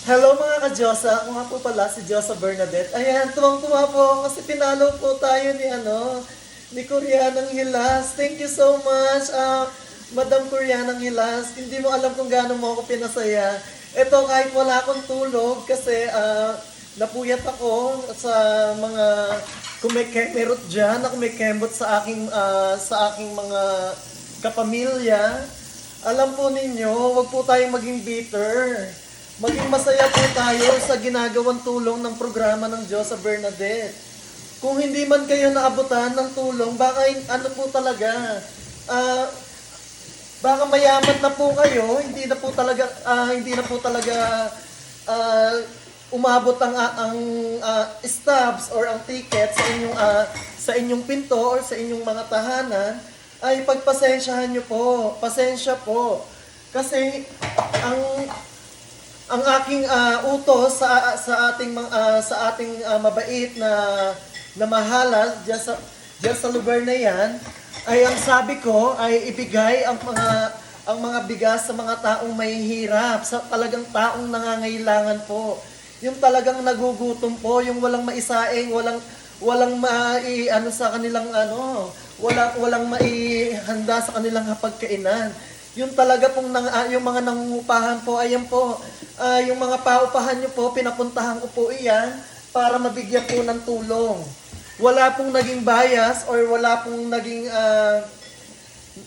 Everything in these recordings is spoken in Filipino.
Hello mga ka-Diyosa, ako nga po pala si Diyosa Bernadette. Ayan, tuwang-tuwa po ako kasi pinalo po tayo ni Koreanang Hilas. Thank you so much, Madam Koreanang Hilas. Hindi mo alam kung gaano mo ako pinasaya. Ito kahit wala akong tulog kasi napuyat ako sa mga kumikemerot dyan, na kumikembot sa aking mga kapamilya. Alam po ninyo, wag po tayong maging bitter. Maging masaya po tayo sa ginagawang tulong ng programa ng Diyos sa Bernadette. Kung hindi man kayo naabutan ng tulong, baka ano po talaga, baka mayaman na po kayo, hindi na po talaga umabot ang stubs or ang ticket sa inyong pinto or sa inyong mga tahanan, ay pagpasensyahan nyo po. Pasensya po. Kasi ang aking utos sa ating mabait na mahala diyan sa lugar na 'yan ay ang sabi ko ay ibigay ang mga bigas sa mga taong mahihirap, sa talagang taong nangangailangan po. Yung talagang nagugutom po, yung walang maisaing, walang mai-ano sa kanilang walang maihanda sa kanilang hapagkainan. Yung talaga pong yung mga nangungupahan po, ayan po, yung mga paupahan nyo po, pinapuntahan ko po iyan para mabigyan po ng tulong. Wala pong naging bias or wala pong naging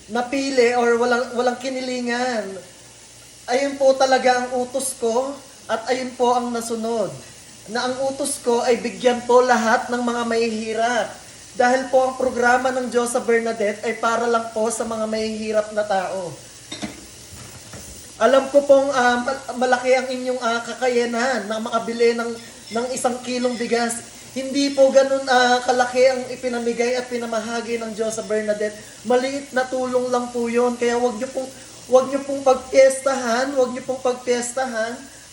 napili or walang kinilingan. Ayun po talaga ang utos ko at ayun po ang nasunod. Na ang utos ko ay bigyan po lahat ng mga mahihirap. Dahil po ang programa ng Diyos sa Bernadette ay para lang po sa mga mahihirap na tao. Alam ko pong malaki ang inyong kakayanan na makabili ng 1 kilong bigas. Hindi po ganun kalaki ang ipinamigay at pinamahagi ng Diyos sa Bernadette. Maliit na tulong lang po yun. Kaya wag niyo pong pagpiestahan,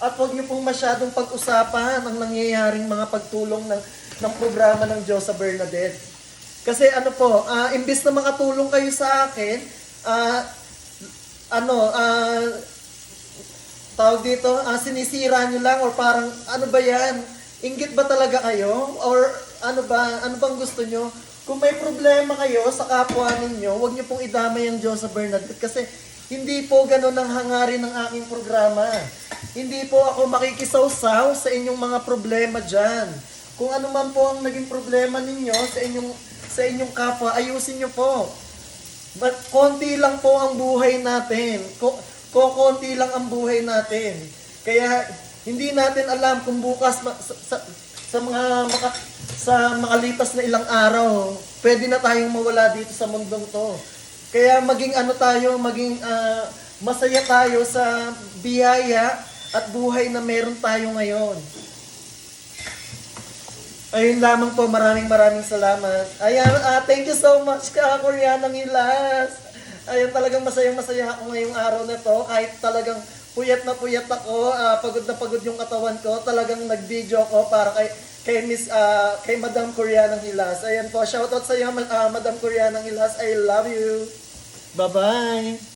at wag niyo pong masyadong pag-usapan ang nangyayaring mga pagtulong ng programa ng Diyos sa Bernadette. Kasi imbis na makatulong kayo sa akin, tawag dito, sinisira nyo lang or parang ano ba yan? Inggit ba talaga kayo? Or ano bang gusto nyo? Kung may problema kayo sa kapwa ninyo, huwag nyo pong idamay ang Diyos sa Bernadette kasi hindi po ganun ang hangarin ng aking programa. Hindi po ako makikisawsaw sa inyong mga problema dyan. Kung ano man po ang naging problema ninyo sa inyong kapwa, ayusin nyo po. But konti lang po ang buhay natin. Konti lang ang buhay natin. Kaya hindi natin alam kung bukas sa makalipas na ilang araw, pwede na tayong mawala dito sa mundong to. Kaya maging masaya tayo sa biyaya at buhay na meron tayo ngayon. Ayun lamang po, maraming salamat. Ayan, thank you so much Koreanang Hilas. Ayun, talagang masaya ako ngayong araw na to. Kahit talagang puyat na puyat ako, pagod na pagod yung katawan ko, talagang nag-video ako para kay Madam Koreanang Hilas. Ayan po, shoutout sa iyo, Madam Koreanang Hilas. I love you. Bye-bye.